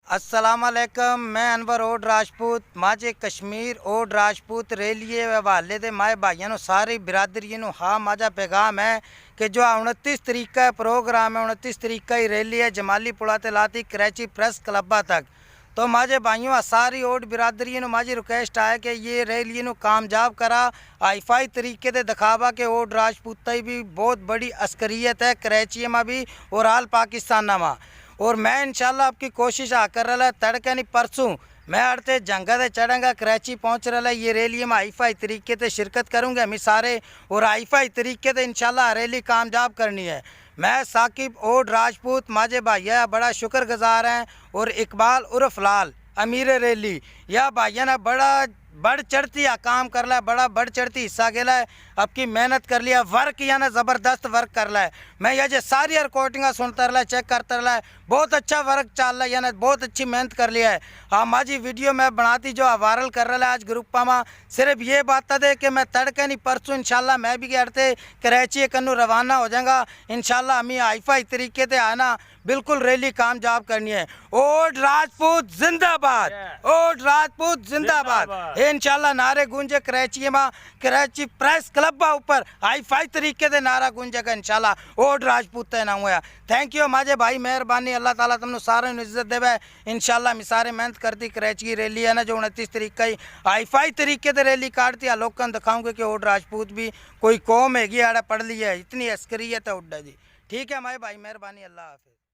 अस्सलाम वालेकुम। मैं अनवर ओड राजपूत माजे कश्मीर ओड राजपूत रेलिए हवाले दे माए भाइयों सारी बिरादरी हाँ माजा पैगाम है कि जो 29 तरीक का प्रोग्राम है, 29 तरीक का ही रैली है जमाली पुड़ा ते लाती कराची प्रेस क्लबा तक। तो माजे भाइयों सारी ओड बिरादरी माजी रिक्वेस्ट है कि ये रैली कामयाब करा, हाईफाई तरीके से दिखावा कि ओड राजपूत भी बहुत बड़ी अस्करियत है कराची में भी और आल पाकिस्तान में। और मैं इंशाल्लाह आपकी कोशिश कर रहा तड़के नहीं परसों मैं अड़ते जंगा से चढ़ूँगा, कराची पहुँच रहा ये रैली में हाईफाई तरीके से शिरकत करूँगा हमें सारे, और हाईफाई तरीके से इंशाल्लाह रैली कामयाब करनी है। मैं साकिब ओड राजपूत माजे भाइया बड़ा शुक्रगुजार हैं, और इकबाल उर्फ लाल अमीर रैली या भाइया ने बड़ा बढ़ चढ़ती काम कर ला, बड़ा बढ़ चढ़ती हिस्सा गेला है, आपकी मेहनत कर लिया, वर्क या ना ज़बरदस्त वर्क कर ला है। मैं ये जो सारी रिकॉर्डिंग सुनता रहा, चेक करता रहा है, बहुत अच्छा वर्क चल रहा है, या ना बहुत अच्छी मेहनत कर लिया है। हाँ माजी वीडियो मैं बनाती जो वायरल कर रहा है आज ग्रुप में, सिर्फ ये बात दे कि मैं तड़के नहीं परसों इंशाल्लाह मैं भी अड़ते कराची कन्नू रवाना हो जाऊँगा इंशाल्लाह। हमें हाईफाई तरीके से आना बिल्कुल रैली कामयाब करनी है। ओड राजपूत जिंदाबाद, ओड राजपूत जिंदाबाद। इंशाल्लाह नारे गूंजे कराची में, कराची प्रेस क्लब ऊपर हाईफाई तरीके से नारा गूंजेगा इंशाल्लाह। ओड राजपूत ना हुआ। थैंक यू माजे भाई, मेहरबानी, अल्लाह ताला तुमने सारे इज्जत देवे इंशाल्लाह। मैं सारे मेहनत करती कराची की रैली है ना जो 29 तरीक का ही हाईफाई तरीके से रैली काटती है, लोगों दिखाऊंगे कि ओड राजपूत भी कोई कौम हैगी आड़ा पढ़ ली है, इतनी अस्करियत है उड्डा जी। ठीक है माए भाई, मेहरबानी, अल्लाह हाफिज़।